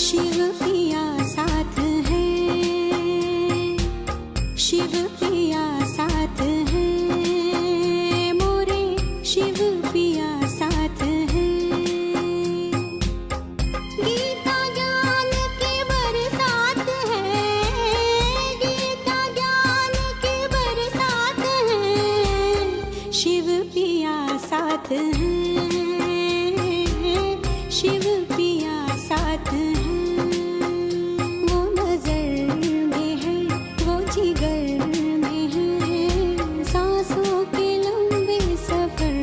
शिव पिया साथ है, शिव पिया साथ है, मोरे शिव पिया साथ है। गीता ज्ञान की बरसात है, गीता ज्ञान की बरसात है, शिव पिया साथ है, शिव पिया साथ है। वो नजर में है, वो जिगर में है, सांसों के लंबे सफर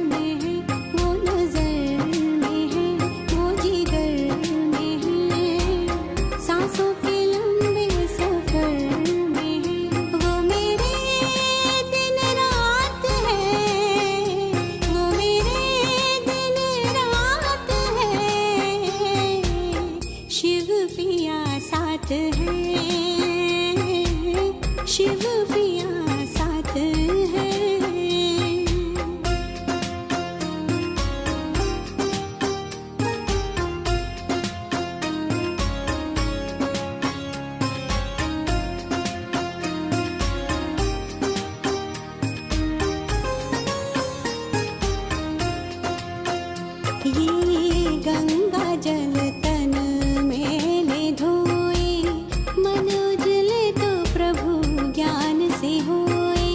में है। वो नजर में है, वो जिगर में है, सांसों के लंबे सफर में है। वो मेरे दिन रात है, वो मेरे दिन रात है, शिव पिया साथ है, शिव पिया साथ है। ये गंगा जल तन मैले धोए, मन उजले तो प्रभु ज्ञान से होए।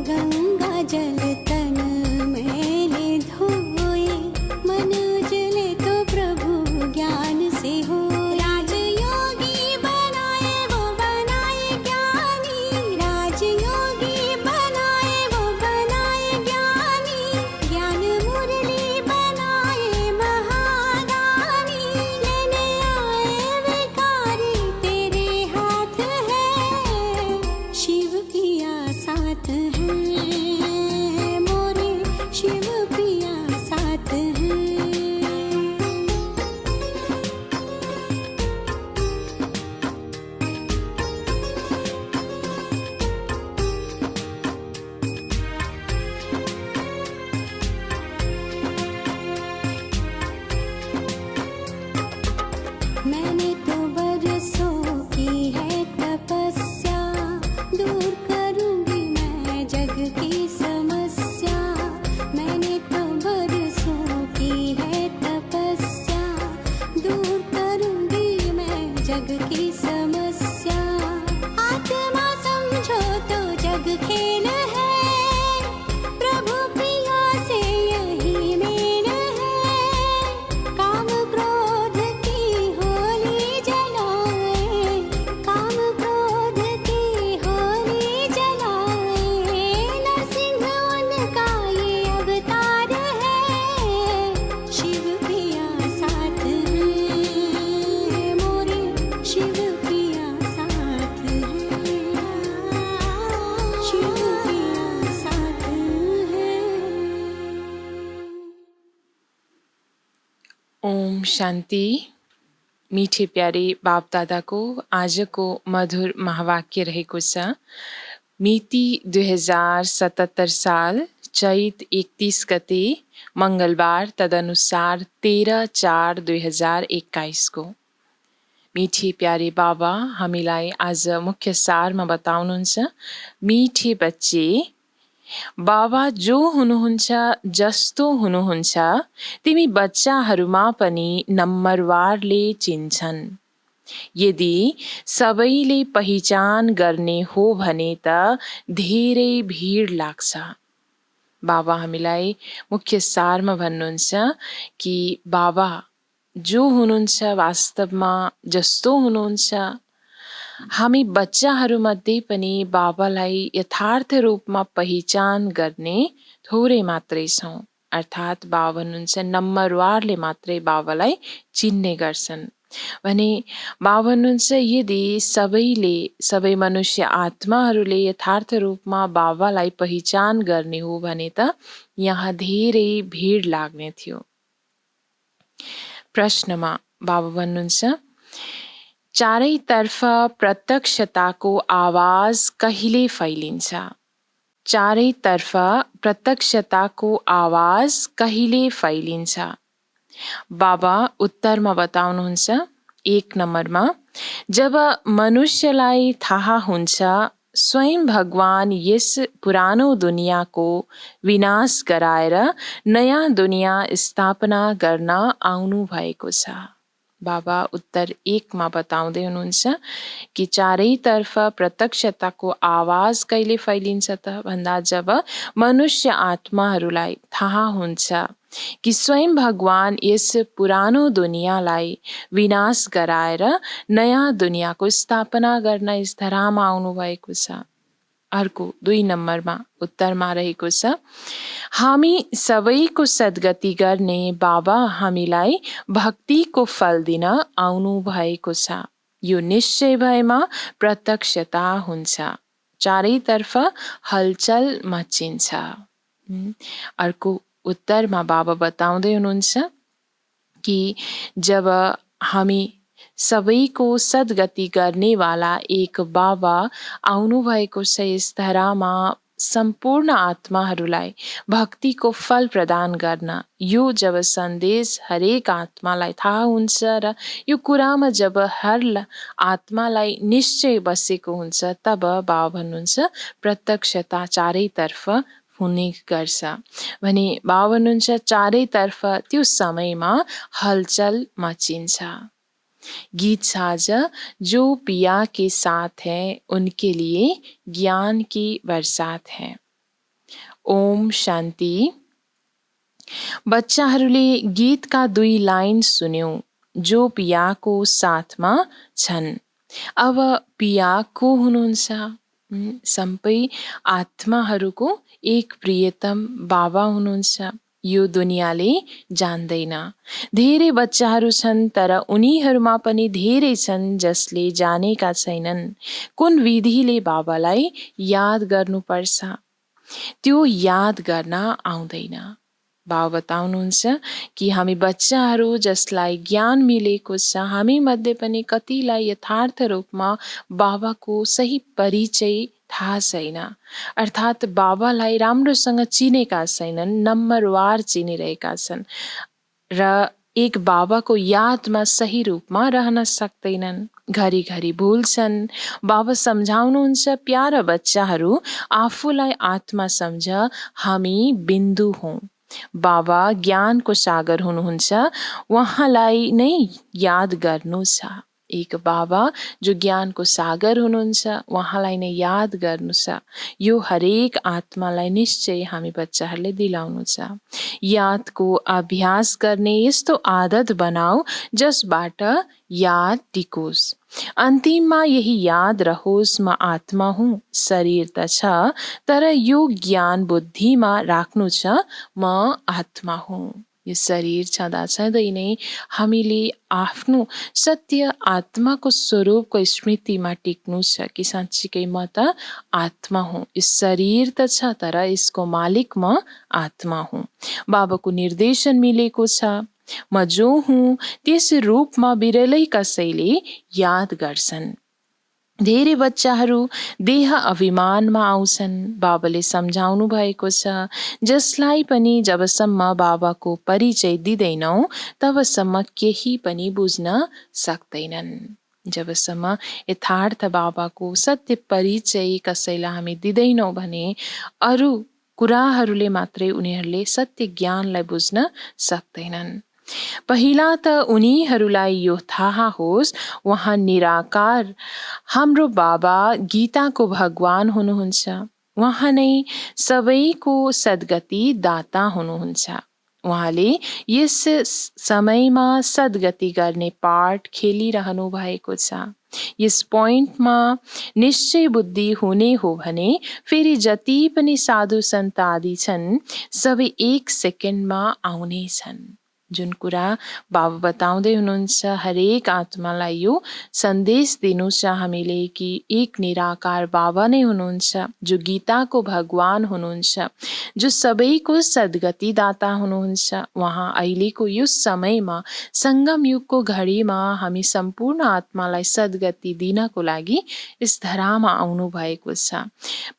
गंगा जल तन मैले धोए, मन उजले तो प्रभु ज्ञान से हो। राजयोगी बनाए वो बनाए ज्ञानी, राजयोगी बनाए वो बनाए ज्ञानी, ज्ञान मुरली बनाए महादानी। लेने आए भिखारी तेरे हाथ है, शिव पिया साथ है, मोरे शिव पिया साथ है। मैंने तो बरसों की है तपस्या, दूर करूंगी मैं जग की समस्या। मैंने तो बरसों की है तपस्या, दूर करूंगी मैं जग की समस्या। आत्मा समझो तो जग खेल है, प्रभु प्रिया से यही मेल है। काम क्रोध की होली जलाए, काम क्रोध की होली जलाए, नरसिंह उनका ये अवतार है, शिव पिया साथ है, मोरे शिव पिया साथ है, शिव पिया साथ है। ओम शांति। मीठे प्यारे बाप दादा को आजको मधुर महावाक्य रहेको छ। मिति 2077 साल चैत 31 गते मंगलबार, तदनुसार 13/4/2021 को। मीठे प्यारे बाबा हामीलाई आज मुख्य सारमा बताउनुहुन्छ, मीठे बच्चे, बाबा जो हुनुहुन्छ, जस्तो हुनुहुन्छ, तिमी बच्चाहरूमा पनि नम्बरवारले चिन्छन्। यदि सबैले पहिचान गर्ने हो भने त धेरै भीड लाग्छ। बाबा हामीलाई मुख्य सारमा भन्नुहुन्छ कि बाबा जो हुनुहुन्छ, वास्तवमा जस्तो हुनुहुन्छ, हामी बच्चाहरूमध्ये पनि बाबालाई यथार्थ रूपमा पहिचान गर्ने थोरै मात्रै छौँ। अर्थात् बाबा भन्नुहुन्छ नम्बरवारले मात्रै बाबालाई चिन्ने गर्छन् भने बाबा भन्नुहुन्छ यदि सबै मनुष्य आत्माहरूले यथार्थ रूपमा बाबालाई पहिचान गर्ने हो भने त यहाँ धेरै भीड लाग्ने थियो। प्रश्नमा बाबा भन्नुहुन्छ, चारैतर्फ प्रत्यक्षताको आवाज कहिले फैलिन्छ? चारैतर्फ प्रत्यक्षताको आवाज कहिले फैलिन्छ? बाबा उत्तरमा बताउनुहुन्छ, 1 नम्बरमा जब मनुष्यलाई थाहा हुन्छ स्वयं भगवान यस पुरानो दुनियाँको विनाश गराएर नयाँ दुनियाँ स्थापना गर्न आउनु भएको छ। बाबा उत्तर 1 मा बताउँदै हुनुहुन्छ कि चारैतर्फ प्रत्यक्षताको आवाज कहिले फैलिन्छ त भन्दा जब मनुष्य आत्माहरूलाई थाहा हुन्छ कि स्वयं भगवान यस पुरानो दुनियाँलाई विनाश गराएर नयाँ दुनियाँको स्थापना गर्न यस धरामा आउनु भएको छ। अर्को 2 नम्बरमा उत्तरमा रहेको छ हामी सबैको सद्गति गर्ने बाबा हामीलाई भक्तिको फल दिन आउनु भएको छ। यो निश्चय भएमा प्रत्यक्षता हुन्छ, चारैतर्फ हलचल मचिन्छ। अर्को उत्तरमा बाबा बताउँदै हुनुहुन्छ कि जब हामी सबैको सद्गति गर्नेवाला एक बाबा आउनु भएको छ यस धरामा सम्पूर्ण आत्माहरूलाई भक्तिको फल प्रदान गर्न, यो जब सन्देश हरेक आत्मालाई थाहा हुन्छ र यो कुरामा जब हर आत्मालाई निश्चय बसेको हुन्छ तब बाबा भन्नुहुन्छ प्रत्यक्षता चारैतर्फ हुने गर्छ भने बाबा भन्नुहुन्छ चारैतर्फ त्यो समयमा हलचल मचिन्छ। गीत साझ जो पिया के साथ है उनके लिए ज्ञान की बरसात है। ओम शान्ति। बच्चाहरूले गीतका 2 लाइन सुन्यौ जो पियाको साथमा छन्। अब पिया को हुनुहुन्छ? सबै आत्माहरूको एक प्रियतम बाबा हुनुहुन्छ। यो दुनियाँले जान्दैन। धेरै बच्चाहरू छन् तर उनीहरूमा पनि धेरै छन् जसले जानेका छैनन् कुन विधिले बाबालाई याद गर्नुपर्छ। त्यो याद गर्न आउँदैन। बाबा बताउनुहुन्छ कि हामी बच्चाहरू जसलाई ज्ञान मिलेको छ हामी मध्ये पनि कतिलाई यथार्थ रूपमा बाबाको सही परिचय थाहा छैन, अर्थात् बाबालाई राम्रोसँग चिनेका छैनन्, नम्बरवार चिनिरहेका छन् र एक बाबाको यादमा सही रूपमा रहन सक्दैनन्, घरिघरि भुल्छन्। बाबा सम्झाउनुहुन्छ प्यारा बच्चाहरू आफूलाई आत्मा सम्झ, हामी बिन्दु हौं। बाबा ज्ञानको सागर हुनुहुन्छ, उहाँलाई नै याद गर्नु छ। एक बाबा जो ज्ञानको सागर हुनुहुन्छ उहाँलाई नै याद गर्नु छ। यो हरेक आत्मालाई निश्चय हामी बच्चाहरूले दिलाउनु छ। यादको अभ्यास गर्ने यस्तो आदत बनाऊ जसबाट याद टिकोस्। अन्तिममा यही याद रहोस् म आत्मा हुँ, शरीर त छ तर यो ज्ञान बुद्धिमा राख्नु छ म आत्मा हुँ। यो शरीर छँदा छँदै नै हामीले आफ्नो सत्य आत्माको स्वरूपको स्मृतिमा टिक्नु छ कि साँच्चीकै म त आत्मा हुँ। यो शरीर त छ तर यसको मालिक म आत्मा हुँ। बाबाको निर्देशन मिलेको छ म जो हुँ त्यस रूपमा बिरलै कसैले याद गर्छन्। धेरै बच्चाहरू देह अभिमानमा आउँछन्। बाबाले सम्झाउनु भएको छ जसलाई पनि जबसम्म बाबाको परिचय दिँदैनौ तबसम्म केही पनि बुझ्न सक्दैनन्। जबसम्म यथार्थ बाबाको सत्य परिचय कसैलाई हामी दिँदैनौँ भने अरू कुराहरूले मात्रै उनीहरूले सत्य ज्ञानलाई बुझ्न सक्दैनन्। पहिला त उनीहरूलाई यो थाहा होस् उहाँ निराकार हाम्रो बाबा गीताको भगवान हुनुहुन्छ। उहाँ नै सबैको सद्गति दाता हुनुहुन्छ। उहाँले यस समयमा सद्गति गर्ने पाठ खेलिरहनु भएको छ। यस पोइन्टमा निश्चय बुद्धि हुने हो भने फेरि जति पनि साधु सन्त आदि छन् सबै 1 सेकेन्डमा आउने छन्। जुन कुरा बाबा बताउँदै हुनुहुन्छ हरेक आत्मालाई यो सन्देश दिनु छ हामीले कि एक निराकार बाबा नै हुनुहुन्छ जो गीताको भगवान हुनुहुन्छ, जो सबैको सद्गति दाता हुनुहुन्छ। उहाँ अहिलेको यो समयमा सङ्गम युगको घडीमा हामी सम्पूर्ण आत्मालाई सद्गति दिनको लागि यस धरामा आउनु भएको छ,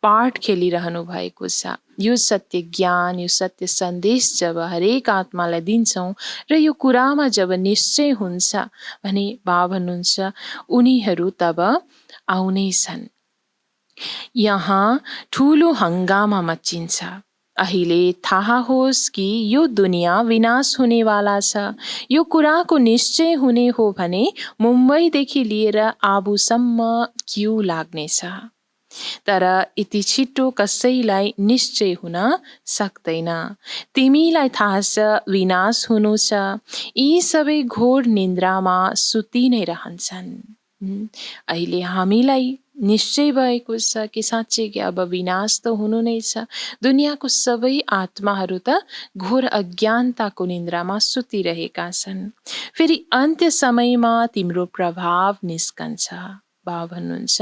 पाठ खेलिरहनु भएको छ। यो सत्य ज्ञान, यो सत्य सन्देश जब हरेक आत्मालाई दिन्छौँ र यो कुरामा जब निश्चय हुन्छ भने बाबा भन्नुहुन्छ उनीहरू तब आउनेछन्। यहाँ ठुलो हङ्गामा मच्चिन्छ। अहिले थाहा होस् कि यो दुनियाँ विनाश हुनेवाला छ। यो कुराको निश्चय हुने हो भने मुम्बईदेखि लिएर आबुसम्म क्यू लाग्नेछ। तर यति छिटो कसैलाई निश्चय हुन सक्दैन। तिमीलाई थाहा छ विनाश हुनु छ। यी सबै घोर निन्द्रामा सुति नै रहन्छन्। अहिले हामीलाई निश्चय भएको छ कि साँच्चै कि अब विनाश त हुनु नै छ। दुनियाँको सबै आत्माहरू त घोर अज्ञानताको निन्द्रामा सुतिरहेका छन्। फेरि अन्त्य समयमा तिम्रो प्रभाव निस्कन्छ। बाबा भन्नुहुन्छ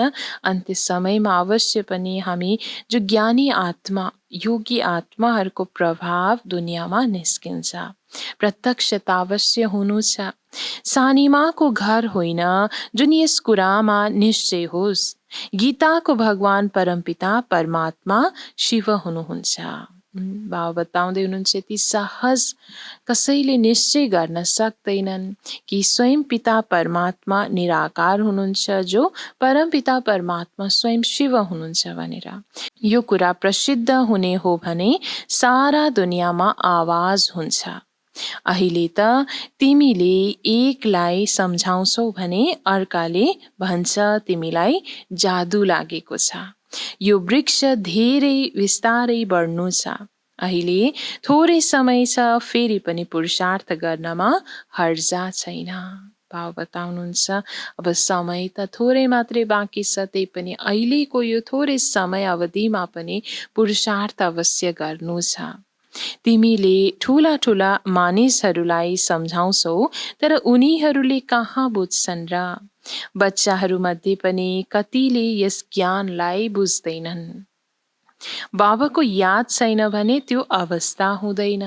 अन्त्य समयमा अवश्य पनि हामी जो ज्ञानी आत्मा, योगी आत्माहरूको प्रभाव दुनियाँमा निस्किन्छ। प्रत्यक्षता अवश्य हुनु छ। सानीमाको घर होइन जुन यस कुरामा निश्चय होस्। गीताको भगवान परमपिता परमात्मा शिव हुनुहुन्छ। बाबा बताउँदै हुनुहुन्छ ती सहज कसैले निश्चय गर्न सक्दैनन् कि स्वयं पिता परमात्मा निराकार हुनुहुन्छ, जो परमपिता परमात्मा स्वयं शिव हुनुहुन्छ भनेर। यो कुरा प्रसिद्ध हुने हो भने सारा दुनियाँमा आवाज हुन्छ। अहिले त तिमीले एकलाई सम्झाउँछौ भने अर्काले भन्छ तिमीलाई जादु लागेको छ। यो वृक्ष धेरै विस्तारै बढ्नु छ। अहिले थोरै समय छ, फेरि पनि पुरुषार्थ गर्नमा हर्जा छैन। बाबा बताउनुहुन्छ अब समय त थोरै मात्रै बाँकी छ, त्यही पनि अहिलेको यो थोरै समय अवधिमा पनि पुरुषार्थ अवश्य गर्नु छ। तिमीले ठुला ठुला मानिसहरूलाई सम्झाउँछौ तर उनीहरूले कहाँ बुझ्छन् र? बच्चाहरूमध्ये पनि कतिले यस ज्ञानलाई बुझ्दैनन्। बाबाको याद छैन भने त्यो अवस्था हुँदैन।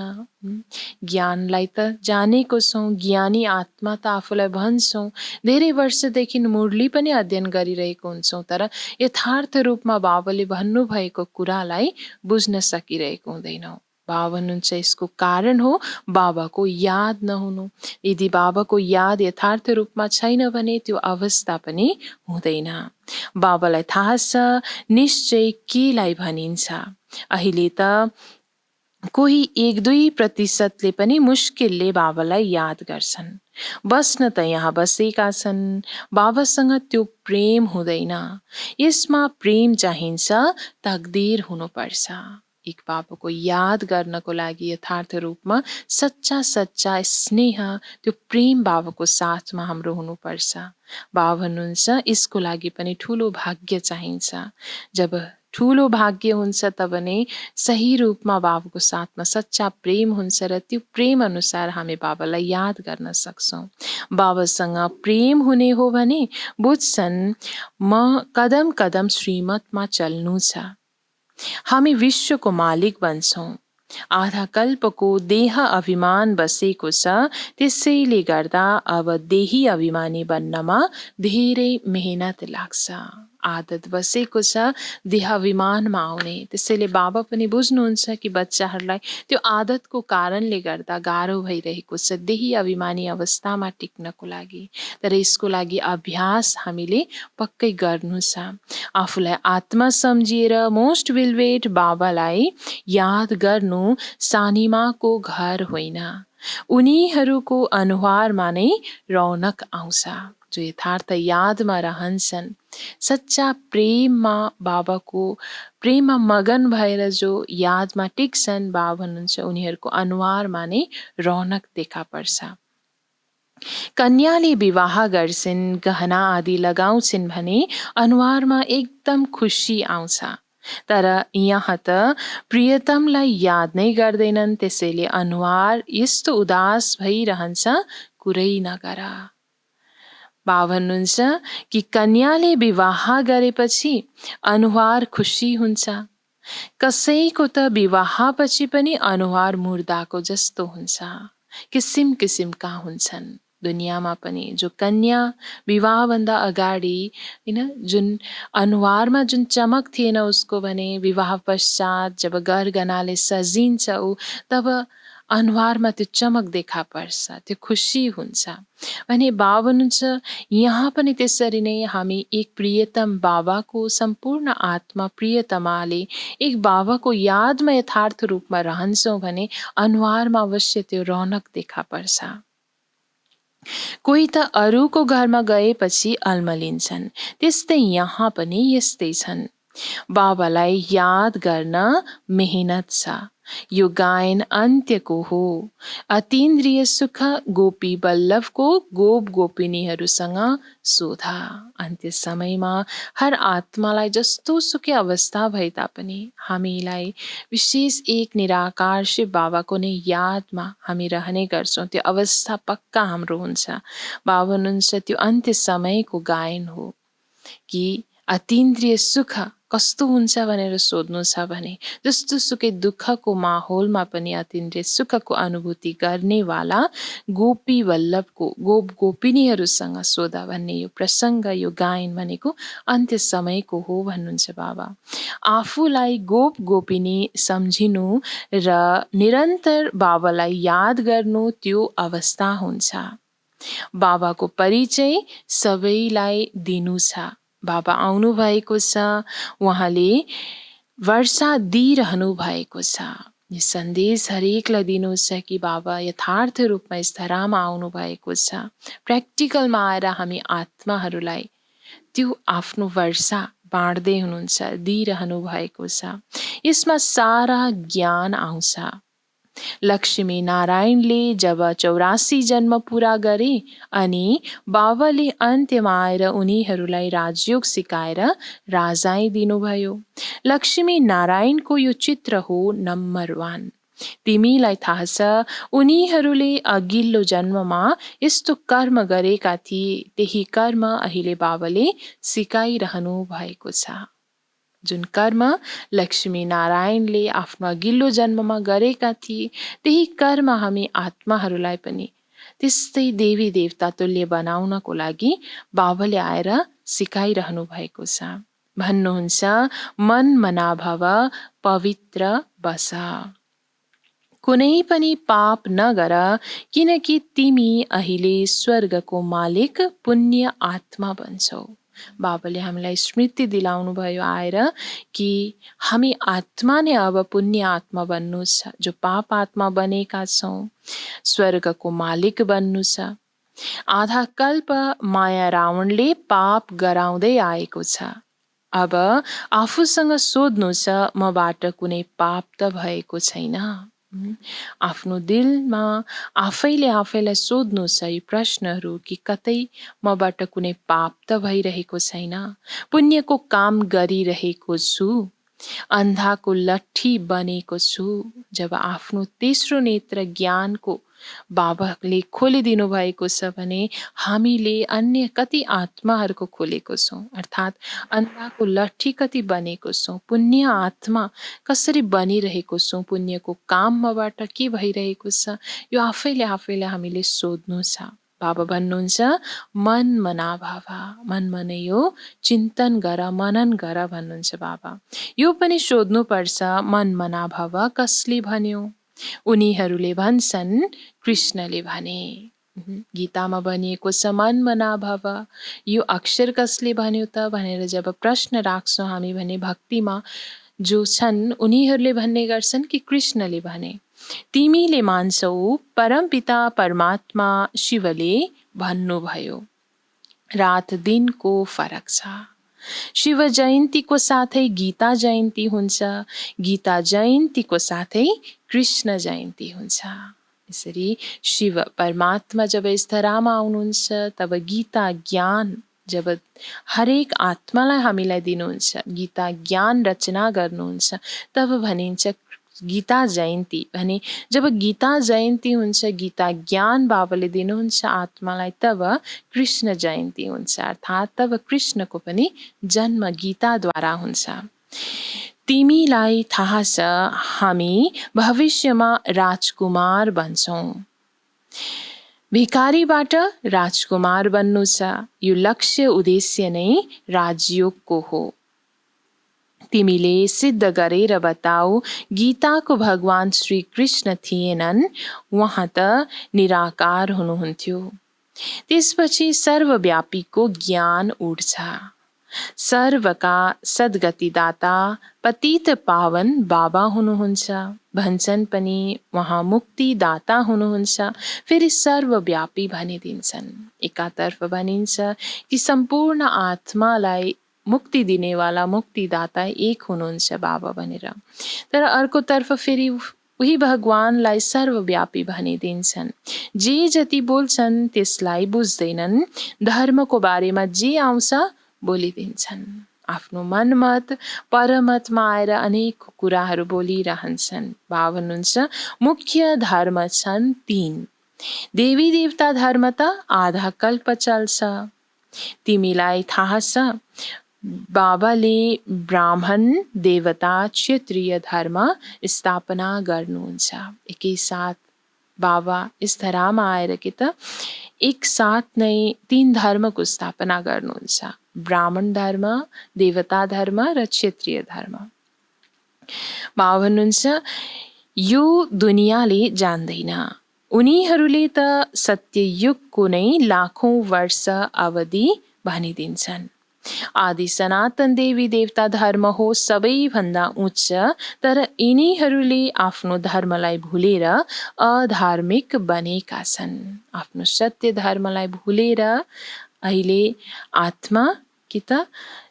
ज्ञानलाई त जानेको छौँ, ज्ञानी आत्मा त आफूलाई भन्छौँ। धेरै वर्षदेखि मुरली पनि अध्ययन गरिरहेको हुन्छौँ, तर यथार्थ रूपमा बाबाले भन्नुभएको कुरालाई बुझ्न सकिरहेको हुँदैनौँ। बाबा भन्नुहुन्छ यसको कारण हो बाबाको याद नहुनु। यदि बाबाको याद यथार्थ रूपमा छैन भने त्यो अवस्था पनि हुँदैन। बाबालाई थाहा छ निश्चय केलाई भनिन्छ। अहिले त कोही 1-2% पनि मुस्किलले बाबालाई याद गर्छन्। बस्न त यहाँ बसेका छन्, बाबासँग त्यो प्रेम हुँदैन। यसमा प्रेम चाहिन्छ, तकदीर हुनुपर्छ। एक बाबाको याद गर्नको लागि यथार्थ रूपमा सच्चा स्नेह, त्यो प्रेम बाबाको साथमा हाम्रो हुनुपर्छ। बाबा भन्नुहुन्छ यसको लागि पनि ठुलो भाग्य चाहिन्छ। जब ठुलो भाग्य हुन्छ तब नै सही रूपमा बाबाको साथमा सच्चा प्रेम हुन्छ र त्यो प्रेम अनुसार हामी बाबालाई याद गर्न सक्छौँ। बाबासँग प्रेम हुने हो भने बुझ्छन् म कदम कदम श्रीमतमा चल्नु छ। हामी विश्वको मालिक बन्छौँ। आधा कल्पको देह अभिमान बसेको छ, त्यसैले गर्दा अब देही अभिमानी बन्नमा धेरै मेहनत लाग्छ। आदत बसेको छ देह अभिमानमा आउने, त्यसैले बाबा पनि बुझ्नुहुन्छ कि बच्चाहरूलाई त्यो आदतको कारणले गर्दा गाह्रो भइरहेको छ देही अभिमानी अवस्थामा टिक्नको लागि। तर यसको लागि अभ्यास हामीले पक्कै गर्नु छ। आफूलाई आत्मा सम्झिएर मोस्ट विलवेट बाबालाई याद गर्नु सानीमाको घर होइन। उनीहरूको अनुहारमा नै रौनक आउँछ। जो यथार्थ यादमा रहन्छन्, सच्चा प्रेममा बाबाको प्रेममा मगन भएर जो यादमा टिक्छन्, बाबा भन्नुहुन्छ उनीहरूको अनुहारमा नै रौनक देखा पर्छ। कन्याले विवाह गर्छिन्, गहना आदि लगाउँछिन् भने अनुहारमा एकदम खुसी आउँछ। तर यहाँ त प्रियतमलाई याद नै गर्दैनन्, त्यसैले अनुहार यस्तो उदास भइरहन्छ, कुरै नगर। बाबा भन्नुहुन्छ कि कन्याले विवाह गरेपछि अनुहार खुसी हुन्छ। कसैको त विवाहपछि पनि अनुहार मुर्दाको जस्तो हुन्छ, किसिम किसिमका हुन्छन्। दुनियाँमा पनि जो कन्या विवाहभन्दा अगाडि हैन जुन अनुहारमा जुन चमक थिएन उसको भने विवाह पश्चात जब गरगहनाले सजिन्छ ऊ तब अनुहारमा त्यो चमक देखा पर्छ, त्यो खुसी हुन्छ भने बाबा हुनुहुन्छ। यहाँ पनि त्यसरी नै हामी एक प्रियतम बाबाको सम्पूर्ण आत्मा प्रियतमाले एक बाबाको यादमा यथार्थ रूपमा रहन्छौँ भने अनुहारमा अवश्य त्यो रौनक देखा पर्छ। कोही त अरूको घरमा गएपछि अल्मलिन्छन्, त्यस्तै यहाँ पनि यस्तै छन्। बाबालाई याद गर्न मेहनत छ। यो गायन अन्त्यको हो। अतीन्द्रिय सुख गोपी बल्लभको गोप गोपिनीहरूसँग सोधा। अन्त्य समयमा हर आत्मालाई जस्तो सुकै अवस्था भए तापनि हामीलाई विशेष एक निराकार शिव बाबाको नै यादमा हामी रहने गर्छौँ। त्यो अवस्था पक्का हाम्रो हुन्छ। बाबा हुनुहुन्छ त्यो अन्त्य समयको गायन हो कि अतीन्द्रिय सुख कस्तो हुन्छ भनेर सोध्नु छ भने जस्तो सुकै दुःखको माहौलमा पनि अतीन्द्रिय सुखको अनुभूति गर्नेवाला गोपी वल्लभको गोप गोपिनीहरूसँग सोधा भन्ने यो प्रसङ्ग यो गायन भनेको अन्त्य समयको हो भन्नुहुन्छ बाबा। आफूलाई गोप गोपिनी सम्झिनु र निरन्तर बाबालाई याद गर्नु त्यो अवस्था हुन्छ। बाबाको परिचय सबैलाई दिनु छ। बाबा आउनु भएको छ, उहाँले वर्षा दिइरहनु भएको छ। यो सन्देश हरेकलाई दिनु छ कि बाबा यथार्थ रूपमा यस धरामा आउनु भएको छ। प्र्याक्टिकलमा आएर हामी आत्माहरूलाई त्यो आफ्नो वर्षा बाँड्दै हुनुहुन्छ, दिइरहनु भएको छ। यसमा सारा ज्ञान आउँछ। लक्ष्मी नारायणले जब 84 जन्म पुरा गरे अनि बाबाले अन्त्यमा आएर उनीहरूलाई राजयोग सिकाएर राजाई दिनुभयो। लक्ष्मी नारायणको यो चित्र हो नम्बर 1। तिमीलाई थाहा छ उनीहरूले अघिल्लो जन्ममा यस्तो कर्म गरेका थिए, त्यही कर्म अहिले बाबाले सिकाइरहनु भएको छ। जुन कर्म लक्ष्मी नारायणले आफ्नो अघिल्लो जन्ममा गरेका थिए त्यही कर्म हामी आत्माहरूलाई पनि त्यस्तै देवी देवता तुल्य बनाउनको लागि बाबाले आएर सिकाइरहनु भएको छ। भन्नुहुन्छ मन मनाभव पवित्र बस, कुनै पनि पाप नगर किनकि तिमी अहिले स्वर्गको मालिक पुण्य आत्मा बन्छौ। बाबाले हामीलाई स्मृति दिलाउनु भयो आएर कि हामी आत्मा नै अब पुण्य आत्मा बन्नु छ। जो पाप आत्मा बनेका छौँ स्वर्गको मालिक बन्नु छ। आधा कल्प माया रावणले पाप गराउँदै आएको छ। अब आफूसँग सोध्नु छ मबाट कुनै पाप त भएको छैन। आफ्नो दिलमा आफैले आफैलाई सोध्नु छ यी प्रश्नहरू कि कतै मबाट कुनै पाप त भइरहेको छैन, पुण्यको काम गरिरहेको छु, अन्धाको लट्ठी बनेको छु। जब आफ्नो तेस्रो नेत्र ज्ञानको बाबाले खोलिदिनु भएको छ भने हामीले अन्य कति आत्माहरूको खोलेको छौँ, अर्थात् अन्धाको लट्ठी कति बनेको छौँ, पुण्य आत्मा कसरी बनिरहेको छौँ, पुण्यको कामबाट के भइरहेको छ, यो आफैले आफैलाई हामीले सोध्नु छ। बाबा भन्नुहुन्छ मन मना भावा, मनमा नै यो चिन्तन गर, मनन गर भन्नुहुन्छ बाबा। यो पनि सोध्नुपर्छ मन मना भावा कसले भन्यो? उनीहरूले भन्छन् कृष्णले भने। गीतामा भनिएको छ मन मना भव, यो अक्षर कसले भन्यो त भनेर जब प्रश्न राख्छौँ हामी भने भक्तिमा जो छन् उनीहरूले भन्ने गर्छन् कि कृष्णले भने। तिमीले मान्छौ परमपिता परमात्मा शिवले भन्नुभयो। रात दिनको फरक छ। शिव जयन्तीको साथै गीता जयन्ती हुन्छ, गीता जयन्तीको साथै कृष्ण जयन्ती हुन्छ। यसरी शिव परमात्मा जब यस धरामा आउनुहुन्छ तब गीता ज्ञान जब हरेक आत्मालाई हामीलाई दिनुहुन्छ, गीता ज्ञान रचना गर्नुहुन्छ, तब भनिन्छ गीता जयन्ती भने। जब गीता जयन्ती हुन्छ, गीता ज्ञान बाबाले दिनुहुन्छ आत्मालाई, तब कृष्ण जयन्ती हुन्छ, अर्थात् तब कृष्णको पनि जन्म गीताद्वारा हुन्छ। तिमीलाई थाहा छ हामी भविष्यमा राजकुमार बन्छौँ। भिखारीबाट राजकुमार बन्नु छ, यो लक्ष्य उद्देश्य नै राजयोगको हो। तिमीले सिद्ध गरेर बताऊ, गीताको भगवान श्री कृष्ण थिएनन्, उहाँ त निराकार हुनुहुन्थ्यो। त्यसपछि सर्वव्यापीको ज्ञान उठ्छ। सर्वका सद्गतिदाता पतित पावन बाबा हुनुहुन्छ, भन्छन् पनि उहाँ मुक्तिदाता हुनुहुन्छ। फेरि सर्वव्यापी भनिदिन्छन्। एकातर्फ भनिन्छ कि सम्पूर्ण आत्मालाई मुक्ति दिनेवाला मुक्तिदाता एक हुनुहुन्छ बाबा भनेर, तर अर्कोतर्फ फेरि उही भगवानलाई सर्वव्यापी भनिदिन्छन्। जे जति बोल्छन् त्यसलाई बुझ्दैनन्, धर्मको बारेमा जे आउँछ बोलिदिन्छन्। आफ्नो मनमत परमतमा आएर अनेक कुराहरू बोलिरहन्छन्। बाबा भन्नुहुन्छ मुख्य धर्म छन् 3। देवी देवता धर्म त आधा कल्प चल्छ। तिमीलाई थाहा छ, बाबाले ब्राह्मण देवता क्षत्रिय धर्म स्थापना गर्नुहुन्छ। एकैसाथ बाबा यस धरामा आएर कि त एक साथ नै 3 धर्मको स्थापना गर्नुहुन्छ, ब्राह्मण धर्म, देवता धर्म र क्षत्रिय धर्म। बाबा भन्नुहुन्छ यो दुनियाँले जान्दैन। उनीहरूले त सत्ययुगको नै लाखौं वर्ष अवधि भनिदिन्छन्। आदि सनातन देवी देवता धर्म हो सबैभन्दा उच्च, तर यिनीहरूले आफ्नो धर्मलाई भुलेर अधार्मिक बनेका छन्। आफ्नो सत्य धर्मलाई भुलेर अहिले आत्मा कि त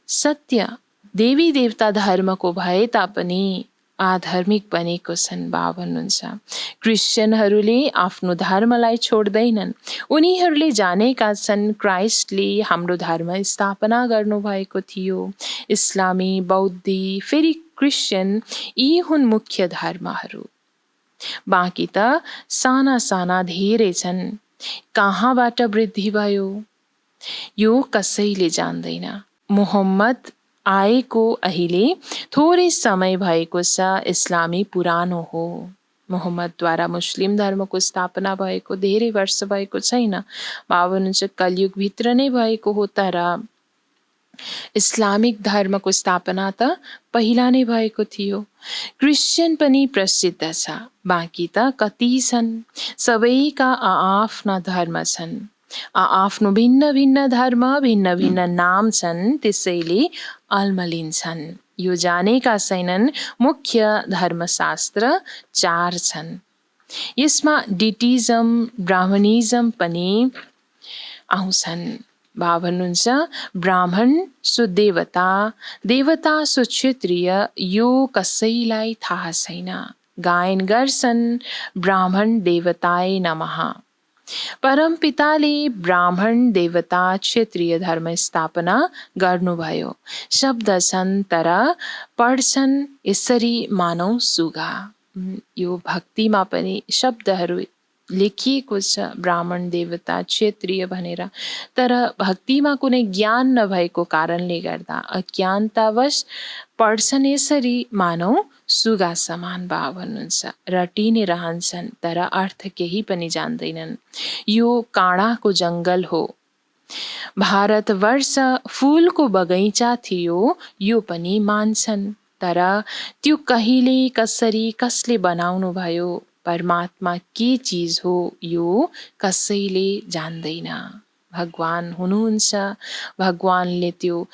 सत्य देवी देवता धर्मको भए तापनि आधार्मिक बनेको छन्। बाबा भन्नुहुन्छ क्रिश्चियनहरूले आफ्नो धर्मलाई छोड्दैनन्। उनीहरूले जानेका छन् क्राइस्टले हाम्रो धर्म स्थापना गर्नुभएको थियो। इस्लामी, बौद्धी, फेरि क्रिश्चियन यी हुन् मुख्य धर्महरू। बाँकी त साना साना धेरै छन्। कहाँबाट वृद्धि भयो यो कसैले जान्दैन। मोहम्मद आएको अहिले थोरै समय भएको छ। इस्लामी पुरानो हो। मोहम्मदद्वारा मुस्लिम धर्मको स्थापना भएको धेरै वर्ष भएको छैन। बाबा भन्नुहुन्छ कलियुगभित्र नै भएको हो, तर इस्लामिक धर्मको स्थापना त पहिला नै भएको थियो। क्रिश्चियन पनि प्रसिद्ध छ। बाँकी त कति छन्। सबैका आआफ्ना धर्म छन्। आफ्नो भिन्न भिन्न धर्म, भिन्न भिन्न नाम छन्, त्यसैले अल्मलिन्छन्। यो जानेका छैनन् मुख्य धर्मशास्त्र 4 छन्। यसमा डिटिजम, ब्राह्मणिजम पनि आउँछन्। बाबा भन्नुहुन्छ ब्राह्मण सो देवता, देवता सो क्षत्रिय, यो कसैलाई थाहा छैन। गायन गर्छन् ब्राह्मण देवताय नमः। परमपिताले ब्राह्मण देवता क्षत्रिय धर्म स्थापना गर्नुभयो। शब्द छन् तर पढ्छन् यसरी मानौ सुगा। यो भक्तिमा पनि शब्दहरू लेखिएको छ ब्राह्मण देवता क्षत्रिय भनेर, तर भक्तिमा कुनै ज्ञान नभएको कारणले गर्दा अज्ञानतावश पढ्छन् यसरी मानौ सुगा समान। बाबा भन्नुहुन्छ रटिने रहन्छन् तर अर्थ केही पनि जान्दैनन्। यो काँडाको जङ्गल हो। भारतवर्ष फूलको बगैँचा थियो, यो पनि मान्छन्, तर त्यो कहिले, कसरी, कसले बनाउनु भयो, परमात्मा के चीज हो यो कसैले जान्दैन। भगवान हुनुहुन्छ। भगवानले त्यो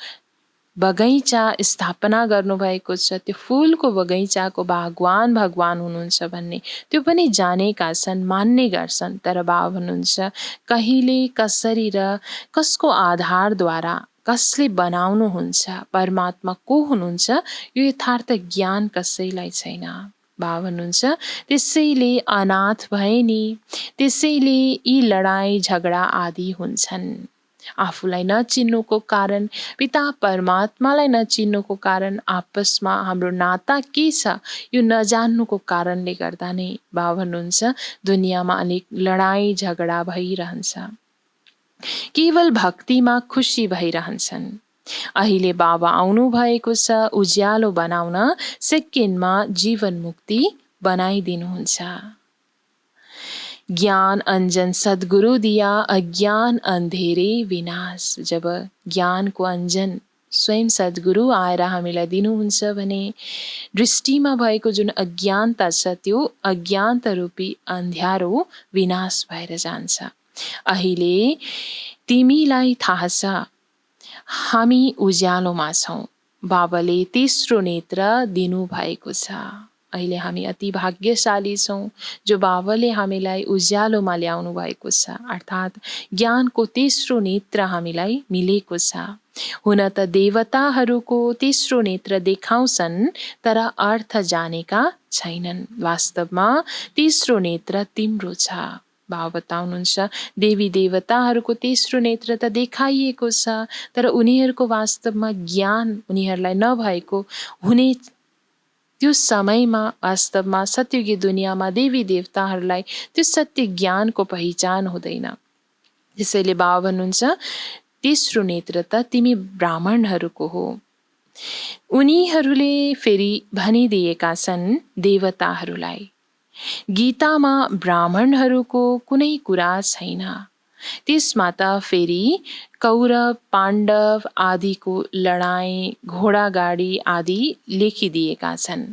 बगैँचा स्थापना गर्नुभएको छ। त्यो फूलको बगैँचाको भगवान भगवान हुनुहुन्छ भन्ने त्यो पनि जानेका छन्, मान्ने गर्छन्, तर बाबा भन्नुहुन्छ कहिले, कसरी र कसको आधारद्वारा कसले बनाउनुहुन्छ, परमात्मा को हुनुहुन्छ, यो यथार्थ ज्ञान कसैलाई छैन। बाबा भन्नुहुन्छ त्यसैले अनाथ भए नि, त्यसैले यी लडाईँ झगडा आदि हुन्छन्। आफूलाई नचिन्नुको कारण, पिता परमात्मालाई नचिन्नुको कारण, आपसमा हाम्रो नाता के छ यो नजान्नुको कारणले गर्दा नै बाबा भन्नुहुन्छ दुनियाँमा अनेक लडाईँ झगडा भइरहन्छ। केवल भक्तिमा खुसी भइरहन्छन्। अहिले बाबा आउनु भएको छ उज्यालो बनाउन, सेकेन्डमा जीवन मुक्ति बनाइदिनुहुन्छ। ज्ञान अंजन सद्गुरु दिया, अज्ञान अन्धेरे विनाश। जब ज्ञानको अञ्जन स्वयं सद्गुरु आएर हामीलाई दिनुहुन्छ भने दृष्टिमा भएको जुन अज्ञानता छ त्यो अज्ञानता रूपी अन्ध्यारो विनाश भएर जान्छ। अहिले तिमीलाई थाहा छ हामी उज्यालोमा छौँ। बाबाले तेस्रो नेत्र दिनुभएको छ। अहिले हामी अति भाग्यशाली छौँ जो बाबाले हामीलाई उज्यालोमा ल्याउनु भएको छ, अर्थात् ज्ञानको तेस्रो नेत्र हामीलाई मिलेको छ। हुन त देवताहरूको तेस्रो नेत्र देखाउँछन् तर अर्थ जानेका छैनन्। वास्तवमा तेस्रो नेत्र तिम्रो छ। बाबा बताउनुहुन्छ देवी देवताहरूको तेस्रो नेत्र त देखाइएको छ तर उनीहरूको वास्तवमा ज्ञान उनीहरूलाई नभएको हुने। त्यो समयमा वास्तवमा सत्ययुगी दुनियाँमा देवी देवताहरूलाई त्यो सत्य ज्ञानको पहिचान हुँदैन। त्यसैले बाबा भन्नुहुन्छ तेस्रो नेत्र त तिमी ब्राह्मणहरूको हो। उनीहरूले फेरि भनिदिएका छन् देवताहरूलाई, गीतामा ब्राह्मणहरूको कुनै कुरा छैन। त्यसमा त फेरि कौरव पाण्डव आदिको लडाईँ घोडागाडी आदि लेखिदिएका छन्।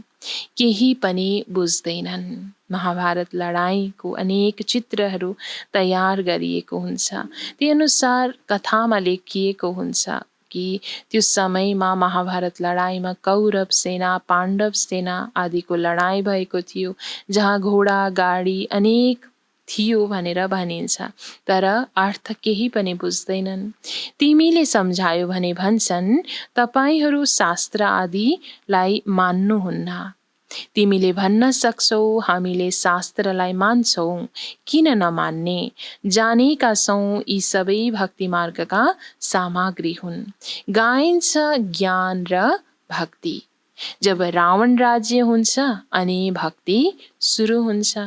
केही पनि बुझ्दैनन्। महाभारत लडाईँको अनेक चित्रहरू तयार गरिएको हुन्छ। त्यही अनुसार कथामा लेखिएको हुन्छ कि त्यो समयमा महाभारत लडाईँमा कौरव सेना पाण्डव सेना आदिको लडाईँ भएको थियो, जहाँ घोडा गाडी अनेक थियो भनेर भनिन्छ। तर अर्थ केही पनि बुझ्दैनन्। तिमीले सम्झायो भने भन्छन् तपाईहरू शास्त्र आदिलाई मान्नुहुन्न। तिमीले भन्न सक्छौ हामीले शास्त्रलाई मान्छौँ, किन नमान्ने? जानेका छौँ यी सबै भक्ति मार्गका सामग्री हुन्। गाइन्छ ज्ञान र भक्ति। जब रावण राज्य हुन्छ अनि भक्ति सुरु हुन्छ।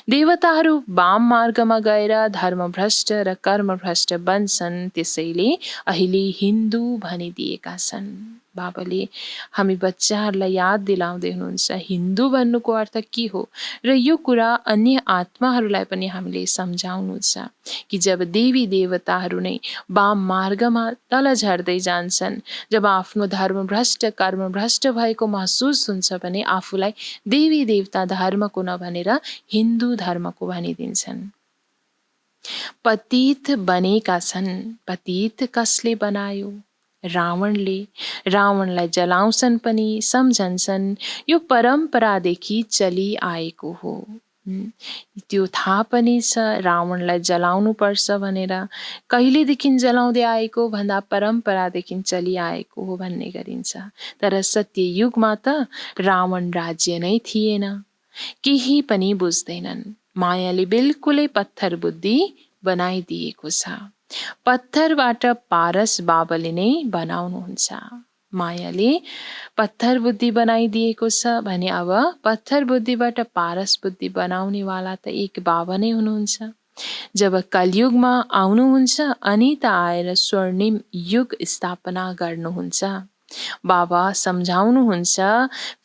देवताहरू वाम मार्गमा गएर धर्मभ्रष्ट र कर्मभ्रष्ट बन्छन्। त्यसैले अहिले हिन्दू भनिदिएका छन्। बाबाले हामी बच्चाहरूलाई याद दिलाउँदै हुनुहुन्छ हिन्दू भन्नुको अर्थ के हो र यो कुरा अन्य आत्माहरूलाई पनि हामीले सम्झाउनु छ कि जब देवी देवताहरू नै वाम मार्गमा तल झर्दै जान्छन्, जब आफ्नो धर्मभ्रष्ट कर्मभ्रष्ट भएको महसुस हुन्छ भने आफूलाई देवी देवता धर्मको नभनेर हिन्दू धर्मको भनिदिन्छन्। पतित बनेका छन्। पतित कसले बनायो? रावणले। रावणलाई जलाउँछन् पनि सम्झन्छन् यो परम्परादेखि चलिआएको हो। त्यो थाहा पनि छ रावणलाई जलाउनु पर्छ भनेर। कहिलेदेखि जलाउँदै आएको भन्दा परम्परादेखि चलिआएको हो भन्ने गरिन्छ। तर सत्य युगमा त रावण राज्य नै थिएन। केही पनि बुझ्दैनन्। मायाले बिल्कुलै पत्थर बुद्धि बनाइदिएको छ। पत्थरबाट पारस बाबाले नै बनाउनुहुन्छ। मायाले पत्थर बुद्धि बनाइदिएको छ भने अब पत्थर बुद्धिबाट पारस बुद्धि बनाउनेवाला त एक बाबा नै हुनुहुन्छ। जब कलयुगमा आउनुहुन्छ अनि त आएर स्वर्णिम युग स्थापना गर्नुहुन्छ। बाबा सम्झाउनुहुन्छ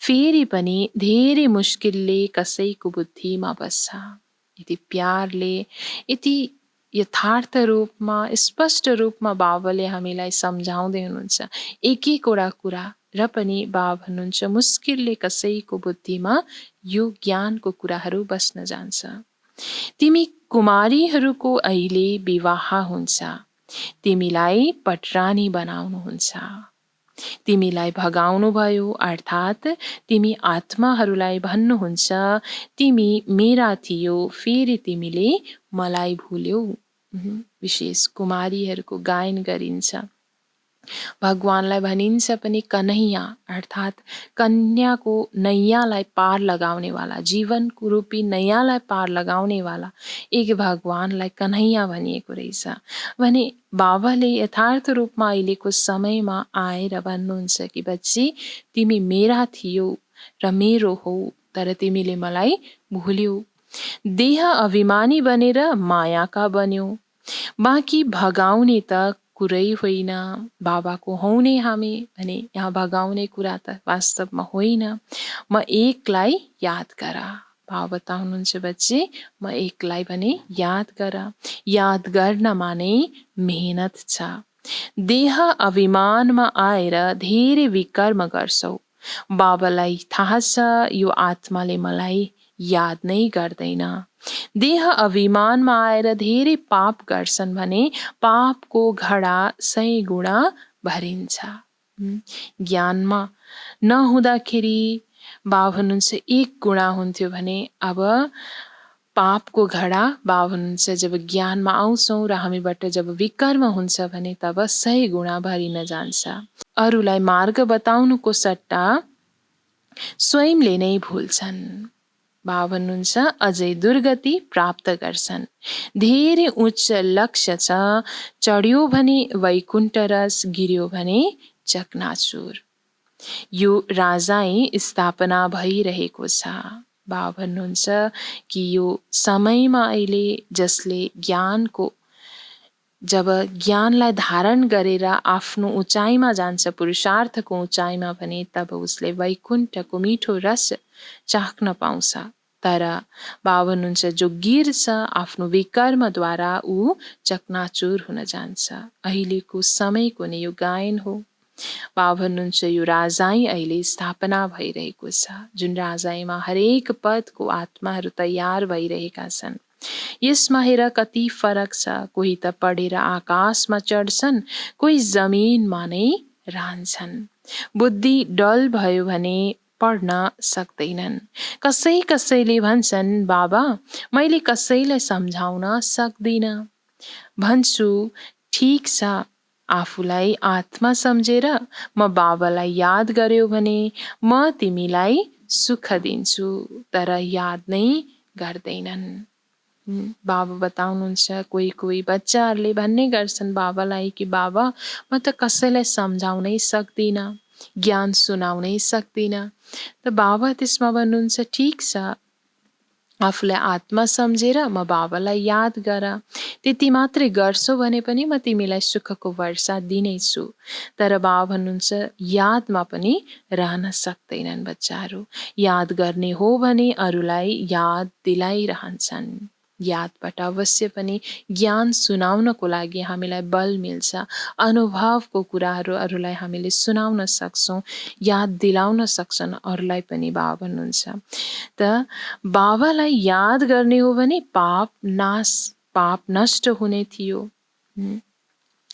फेरि पनि धेरै मुस्किलले कसैको बुद्धिमा बस्छ। यति प्यारले यति यथार्थ रूपमा स्पष्ट रूपमा बाबाले हामीलाई सम्झाउँदै हुनुहुन्छ एक एकवटा कुरा र पनि बाबा भन्नुहुन्छ मुस्किलले कसैको बुद्धिमा यो ज्ञानको कुराहरू बस्न जान्छ। तिमी कुमारीहरूको अहिले विवाह हुन्छ। तिमीलाई पटरानी बनाउनुहुन्छ। तिमीलाई भगाउनु भयो अर्थात् तिमी आत्माहरूलाई भन्नुहुन्छ तिमी मेरा थियौ फेरि तिमीले मलाई भुल्यौ। विशेष कुमारीहरूको गायन गरिन्छ। भगवानलाई भनिन्छ पनि कन्हैया अर्थात् कन्याको नैयालाई पार लगाउनेवाला, जीवनको रूपी नैयालाई पार लगाउनेवाला एक भगवानलाई कन्हैया भनिएको रहेछ। भने बाबाले यथार्थ रूपमा अहिलेको समयमा आएर भन्नुहुन्छ कि बच्ची तिमी मेरा थियौ र मेरो हौ तर तिमीले मलाई भुल्यौ। देह अभिमानी बनेर मायाका बन्यौ। बाँकी भगाउने त कुरै होइन। बाबाको हौ नै हामी भने यहाँ भगाउने कुरा त वास्तवमा होइन। म एकलाई याद गर। भाव बताउनुहुन्छ बच्चे, म एकलाई भने याद गर। याद गर्नमा नै मेहनत छ। देह अभिमानमा आएर धेरै विकर्म गर्छौ। बाबालाई थाहा छ यो आत्माले मलाई याद नै गर्दैन। देह अभिमानमा आएर धेरै पाप गर्छन् भने पापको घडा 100 गुणा भरिन्छ। ज्ञानमा नहुँदाखेरि बाबा हुनुहुन्छ 1 गुणा हुन्थ्यो भने अब पापको घडा बाबा हुनुहुन्छ जब ज्ञानमा आउँछौँ र हामीबाट जब विकर्म हुन्छ भने तब 100 गुणा भरिन जान्छ। अरूलाई मार्ग बताउनुको सट्टा स्वयंले नै भुल्छन्। बाबा भन्नुहुन्छ अझै दुर्गति प्राप्त गर्छन्। धेरै उच्च लक्ष्य छ, चढ्यो भने वैकुण्ठ रस, गिर्यो भने चकनाचुर। यो राजाई स्थापना भइरहेको छ। बाबा भन्नुहुन्छ कि यो समयमा अहिले जसले ज्ञानको जब ज्ञानलाई धारण गरेर आफ्नो उचाइमा जान्छ, पुरुषार्थको उचाइमा भने तब उसले वैकुण्ठको मिठो रस चाख्न पाउँछ। तर बाबा भन्नुहुन्छ जो गिर्छ आफ्नो विकर्मद्वारा ऊ चकनाचुर हुन जान्छ। अहिलेको समयको नै यो गायन हो। बाबा भन्नुहुन्छ यो राजाई अहिले स्थापना भइरहेको छ, जुन राजाईमा हरेक पदको आत्माहरू तयार भइरहेका छन्। यसमा हेर कति फरक छ। कोही त पढेर आकाशमा चढ्छन्, कोही जमिनमा नै रहन्छन्। बुद्धि डल भयो भने पढ्न सक्दैनन्। कसैले भन्छन् बाबा मैले कसैलाई सम्झाउन सक्दिन। भन्छु ठिक छ, आफूलाई आत्मा सम्झेर म बाबालाई याद गर्यो भने म तिमीलाई सुख दिन्छु, तर याद नै गर्दैनन्। बाबा बताउनुहुन्छ कोही बच्चाहरूले भन्ने गर्छन् बाबालाई कि बाबा म त कसैलाई सम्झाउनै सक्दिन, ज्ञान सुनाउनै सक्दिन। त बाबा त्यसमा भन्नुहुन्छ ठिक छ, आफूलाई आत्मा सम्झेर म बाबालाई याद गर। त्यति मात्रै गर्छौ भने पनि म तिमीलाई सुखको वर्षा दिनेछु। तर बाबा भन्नुहुन्छ यादमा पनि रहन सक्दैनन् बच्चाहरू। याद गर्ने हो भने अरूलाई याद दिलाइरहन्छन्। यादबाट अवश्य पनि ज्ञान सुनाउनको लागि हामीलाई बल मिल्छ। अनुभवको कुराहरू अरूलाई हामीले सुनाउन सक्छौँ, याद दिलाउन सक्छन् अरूलाई पनि। बाबा भन्नुहुन्छ त बाबालाई याद गर्ने हो भने पाप नष्ट हुने थियो।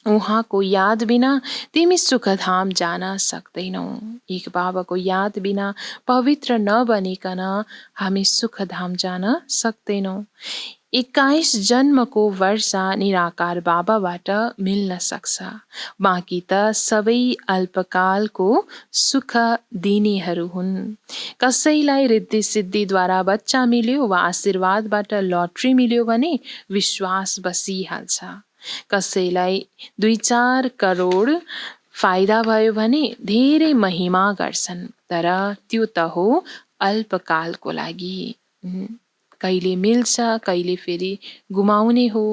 उहाँको याद बिना तिमी सुखधाम जान सक्दैनौ। एक बाबाको याद बिना पवित्र नबनिकन हामी सुखधाम जान सक्दैनौ। 21 जन्मको वर्षा निराकार बाबाबाट मिल्न सक्छ। बाँकी त सबै अल्पकालको सुख दिनेहरू हुन्। कसैलाई रिद्धि सिद्धिद्वारा बच्चा मिल्यो वा आशीर्वादबाट लटरी मिल्यो भने विश्वास बसिहाल्छ। कसैलाई 2-4 करोड फाइदा भयो भने धेरै महिमा गर्छन्, तर त्यो त हो अल्पकालको लागि। कहिले मिल्छ कहिले फेरि गुमाउने हो,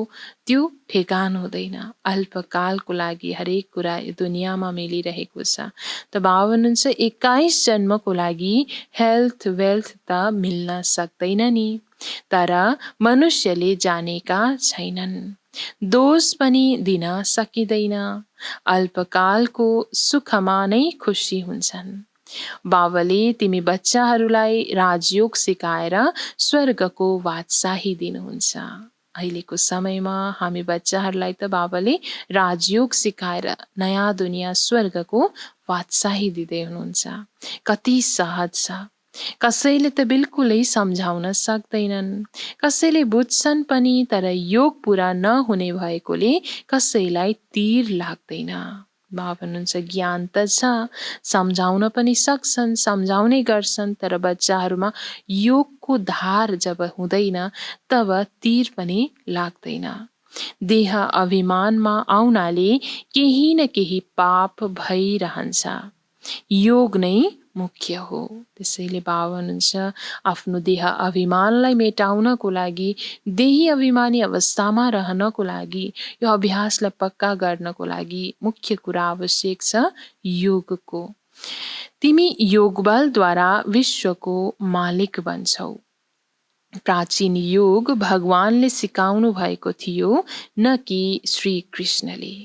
त्यो ठेगान हुँदैन। अल्पकालको लागि हरेक कुरा दुनियाँमा मिलिरहेको छ। त बाबा भन्नुहुन्छ 21 जन्मको लागि हेल्थ वेल्थ त मिल्न सक्दैन नि, तर मनुष्यले जानेका छैनन्। दोष पनि दिन सकिँदैन। अल्पकालको सुखमा नै खुसी हुन्छन्। बाबाले तिमी बच्चाहरूलाई राजयोग सिकाएर स्वर्गको बादशाही दिनुहुन्छ। अहिलेको समयमा हामी बच्चाहरूलाई त बाबाले राजयोग सिकाएर नयाँ दुनियाँ स्वर्गको बादशाही दिँदै हुनुहुन्छ। कति सहज छ। कसैले त बिल्कुलै सम्झाउन सक्दैनन्। कसैले बुझ्छन् पनि, तर योग पुरा नहुने भएकोले कसैलाई तीर लाग्दैन। बाबा भन्नुहुन्छ ज्ञान त छ, सम्झाउन पनि सक्छन्, सम्झाउने गर्छन्, तर बच्चाहरूमा योगको धार जब हुँदैन तब तीर पनि लाग्दैन। देह अभिमानमा आउनाले केही न केही पाप भइरहन्छ। योग नै मुख्य हो। त्यसैले बाबा भन्नुहुन्छ आफ्नो देह अभिमानलाई मेटाउनको लागि, देही अभिमानी अवस्थामा रहनको लागि, यो अभ्यासलाई पक्का गर्नको लागि मुख्य कुरा आवश्यक छ योगको। तिमी योग बलद्वारा विश्वको मालिक बन्छौ। प्राचीन योग भगवानले सिकाउनु भएको थियो, न कि श्री कृष्णले।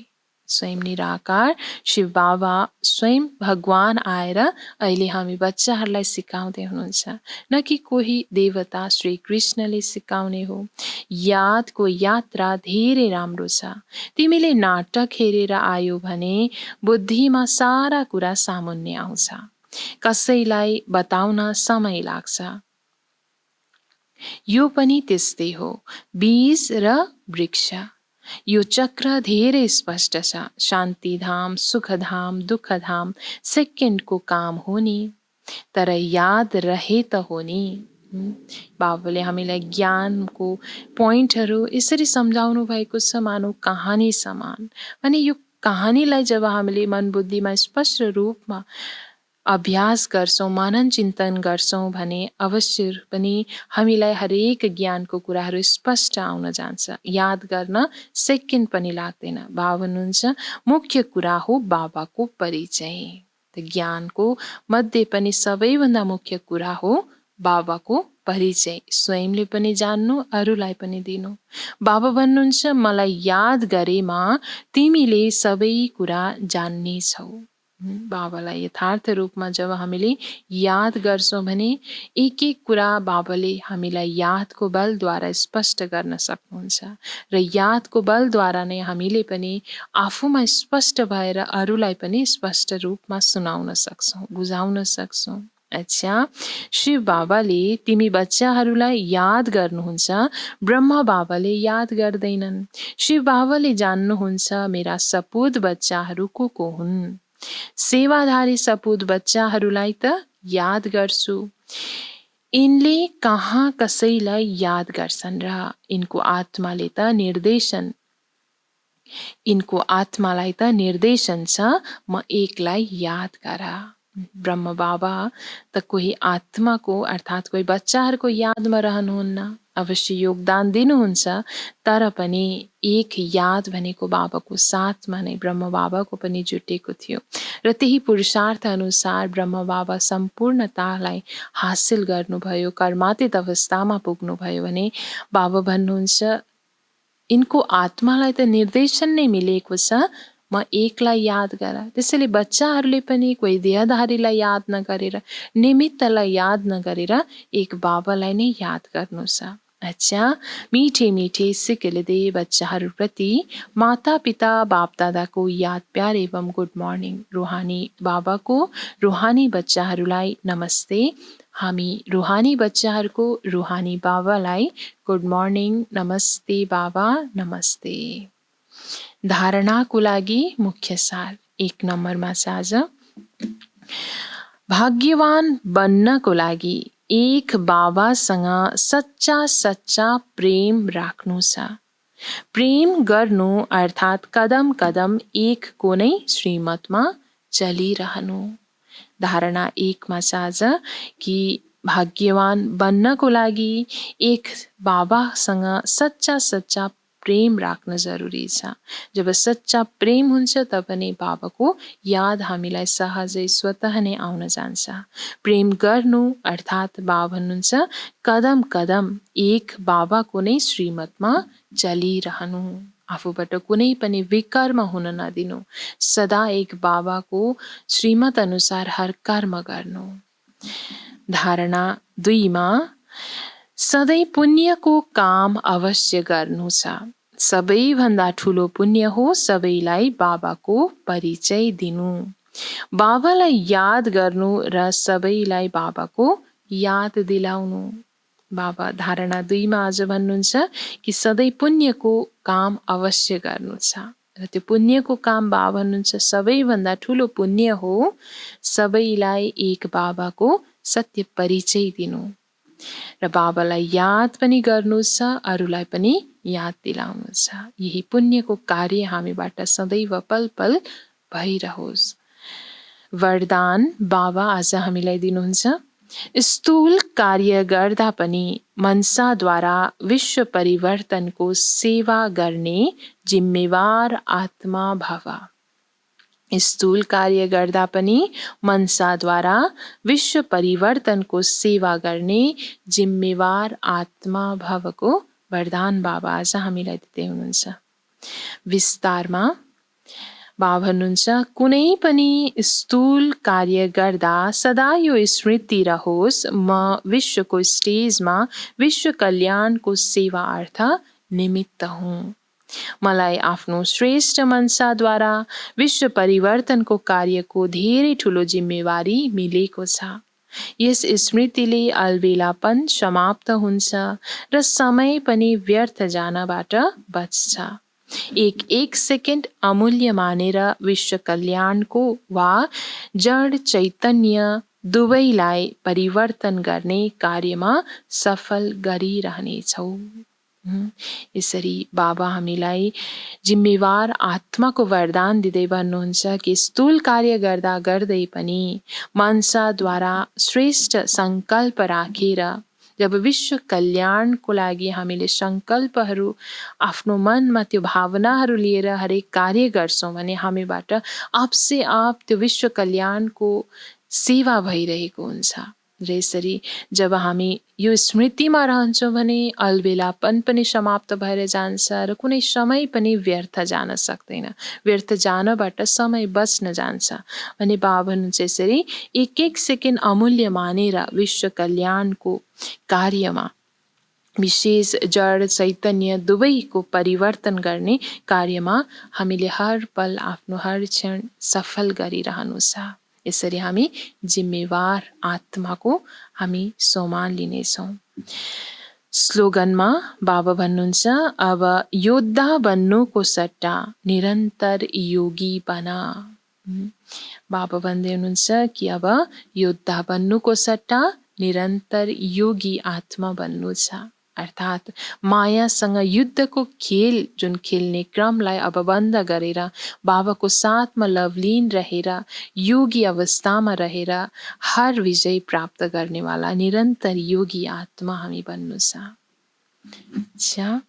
स्वयं निराकार शिव बाबा स्वयं भगवान आएर अहिले हामी बच्चाहरूलाई सिकाउँदै हुनुहुन्छ, न कि कोही देवता श्री कृष्णले सिकाउने हो। यादको यात्रा धेरै राम्रो छ। तिमीले नाटक हेरेर आयो भने बुद्धिमा सारा कुरा सामुन्ने आउँछ। कसैलाई बताउन समय लाग्छ। यो पनि त्यस्तै हो, बीज र वृक्ष। यो चक्र धेरै स्पष्ट छ। शान्तिधाम, सुखधाम, दुःखधाम सेकेन्डको काम हो नि, तर याद रहे त हो नि। बाबाले हामीलाई ज्ञानको पोइन्टहरू यसरी सम्झाउनु भएको छ, मानौ कहानी समान। अनि यो कहानीलाई जब हामीले मन बुद्धिमा स्पष्ट रूपमा अभ्यास गर्छौँ, मनन चिन्तन गर्छौँ भने अवश्य पनि हामीलाई हरेक ज्ञानको कुराहरू स्पष्ट आउन जान्छ। याद गर्न सेकेन्ड पनि लाग्दैन। बाबा भन्नुहुन्छ मुख्य कुरा हो बाबाको परिचय। त ज्ञानको मध्ये पनि सबैभन्दा मुख्य कुरा हो बाबाको परिचय। स्वयंले पनि जान्नु, अरूलाई पनि दिनु। बाबा भन्नुहुन्छ मलाई याद गरेमा तिमीले सबै कुरा जान्नेछौ। बाबालाई यथार्थ रूपमा जब हामीले याद गर्छौँ भने एक एक कुरा बाबाले हामीलाई यादको बलद्वारा स्पष्ट गर्न सक्नुहुन्छ, र यादको बलद्वारा नै हामीले पनि आफूमा स्पष्ट भएर अरूलाई पनि स्पष्ट रूपमा सुनाउन सक्छौँ, बुझाउन सक्छौँ। अच्छा, शिव बाबाले तिमी बच्चाहरूलाई याद गर्नुहुन्छ, ब्रह्मा बाबाले याद गर्दैनन्। शिव बाबाले जान्नुहुन्छ मेरा सपुत बच्चाहरू को हुन्। सेवाधारी सपुत बच्चाहरूलाई त याद गर्छु। यिनले कहाँ कसैलाई याद गर्छन् र यिनको आत्मालाई त निर्देशन छ म एकलाई याद गर। ब्रह्म बाबा त कोही आत्माको अर्थात् कोही बच्चाहरूको यादमा रहनुहुन्न, अवश्य योगदान दिनुहुन्छ, तर पनि एक याद भनेको बाबाको साथमा नै ब्रह्म बाबाको पनि जुटेको थियो, र त्यही पुरुषार्थ अनुसार ब्रह्म बाबा सम्पूर्णतालाई हासिल गर्नुभयो, कर्मातीत अवस्थामा पुग्नुभयो भने बाबा भन्नुहुन्छ यिनको आत्मालाई त निर्देशन नै मिलेको छ, म एकलाई याद गर। त्यसैले बच्चाहरूले पनि कोही देहधारीलाई याद नगरेर, निमित्तलाई याद नगरेर एक बाबालाई नै याद गर्नु छ। अच्छा, मीठे मीठे सिक्किलिँदै बच्चाहरूप्रति माता पिता बाप दादाको याद प्यार एवं गुड मर्निङ। रुहानी बाबाको रुहानी बच्चाहरूलाई नमस्ते। हामी रुहानी बच्चाहरूको रुहानी बाबालाई गुड मर्निङ, नमस्ते बाबा, नमस्ते। धारणाको लागि मुख्य सार 1 नम्बरमा छ आज। भाग्यवान बन्नको लागि एक बाबासँग सच्चा प्रेम राख्नु छ। प्रेम गर्नु अर्थात् कदम कदम एकको नै श्रीमतमा चलिरहनु। धारणा 1 मा छ आज कि भाग्यवान बन्नको लागि एक बाबासँग सच्चा प्रेम राख्न जरुरी छ। जब सच्चा प्रेम हुन्छ तब नै बाबाको याद हामीलाई सहजै स्वतः नै आउन जान्छ। प्रेम गर्नु अर्थात् बाबा भन्नुहुन्छ कदम कदम एक बाबाको नै श्रीमतमा चलिरहनु। आफूबाट कुनै पनि विकर्म हुन नदिनु। सदा एक बाबाको श्रीमत अनुसार हर कर्म गर्नु। धारणा 2 मा सधैँ पुण्यको काम अवश्य गर्नु छ। सबैभन्दा ठुलो पुण्य हो सबैलाई बाबाको परिचय दिनु, बाबालाई याद गर्नु र सबैलाई बाबाको याद दिलाउनु। बाबा धारणा 2 मा आज भन्नुहुन्छ कि सधैँ पुण्यको काम अवश्य गर्नु छ, र त्यो पुण्यको काम बाबा भन्नुहुन्छ सबैभन्दा ठुलो पुण्य हो सबैलाई एक बाबाको सत्य परिचय दिनु, र बाबालाई याद पनि गर्नु छ, अरूलाई पनि याद दिलाउनु छ। यही पुण्यको कार्य हामीबाट सदैव पल पल भइरहोस्। वरदान बाबा आज हामीलाई दिनुहुन्छ, स्थूल कार्य गर्दा पनि मनसाद्वारा विश्व परिवर्तनको सेवा गर्ने जिम्मेवार आत्मा भव। स्थूल कार्य गर्दा पनि मनसाद्वारा विश्व परिवर्तनको सेवा गर्ने जिम्मेवार आत्मा भवको वरदान बाबा आज हामीलाई दिँदै हुनुहुन्छ। विस्तारमा बाबा भन्नुहुन्छ, कुनै पनि स्थूल कार्य गर्दा सदा यो स्मृति रहोस्, म विश्वको स्टेजमा विश्व कल्याणको सेवार्थ निमित्त हुँ। मलाई आफ्नो श्रेष्ठ मनसाद्वारा विश्व परिवर्तनको कार्यको धेरै ठुलो जिम्मेवारी मिलेको छ। यस स्मृतिले अलबेलापन समाप्त हुन्छ र समय पनि व्यर्थ जानबाट बच्छ। एक सेकेन्ड अमूल्य मानेर विश्व कल्याणको वा जड चैतन्य दुवैलाई परिवर्तन गर्ने कार्यमा सफल गरिरहनेछौ। यसरी बाबा हामीलाई जिम्मेवार आत्माको वरदान दिँदै भन्नुहुन्छ कि स्थूल कार्य गर्दा गर्दै पनि मनसाद्वारा श्रेष्ठ सङ्कल्प राखेर जब विश्व कल्याणको लागि हामीले सङ्कल्पहरू आफ्नो मनमा त्यो भावनाहरू लिएर हरेक कार्य गर्छौँ भने हामीबाट आपसे आप त्यो विश्व कल्याणको सेवा भइरहेको हुन्छ। र यसरी जब हामी यो स्मृतिमा रहन्छौँ भने अलबेलापन पनि समाप्त भएर जान्छ र कुनै समय पनि व्यर्थ जान सक्दैन। व्यर्थ जानबाट समय बच्न जान्छ भने बाबा भन्नुहुन्छ यसरी एक सेकेन्ड अमूल्य मानेर विश्व कल्याणको कार्यमा विशेष जड चैतन्य दुवैको परिवर्तन गर्ने कार्यमा हामीले हर पल आफ्नो हर क्षण सफल गरिरहनु छ। यसरी हामी जिम्मेवार आत्माको हामी सम्मान लिनेछौँ। स्लोगनमा बाबा भन्नुहुन्छ, अब योद्धा बन्नुको सट्टा निरन्तर योगी बना। बाबा भन्दै हुनुहुन्छ कि अब योद्धा बन्नुको सट्टा निरन्तर योगी आत्मा बन्नु छ। अर्थात् मायासँग युद्धको खेल जुन खेल्ने क्रमलाई अब बन्द गरेर बाबाको साथमा लवलीन रहेर योगी अवस्थामा रहेर हर विजय प्राप्त गर्नेवाला निरन्तर योगी आत्मा हामी बन्नु छ। अच्छा,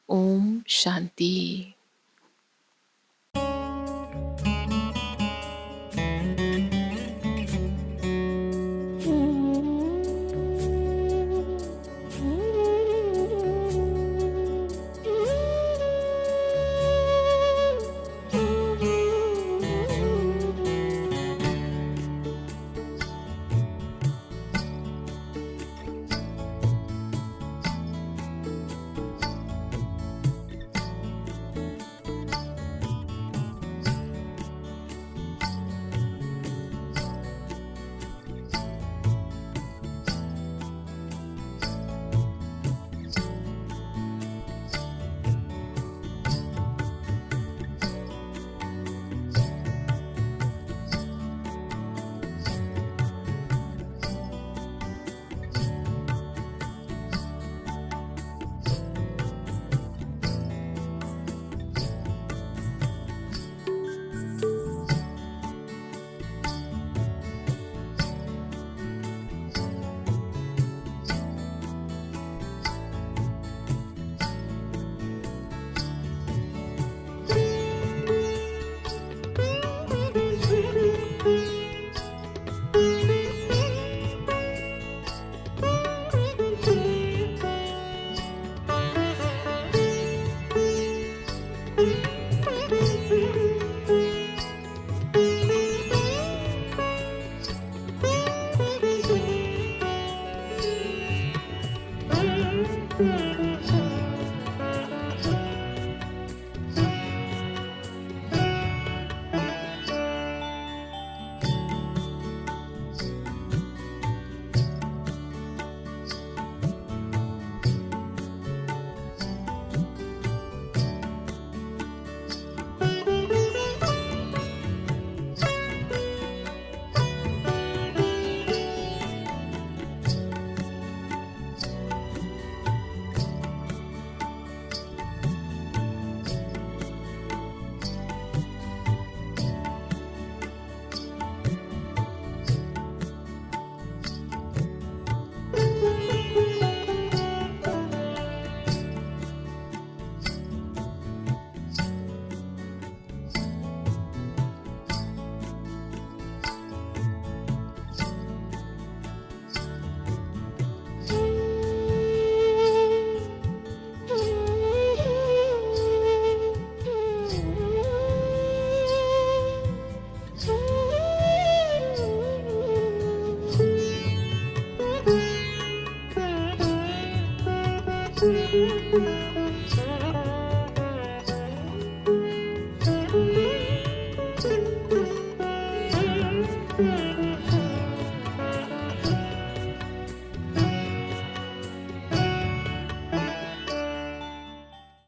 ओम शान्ति। सा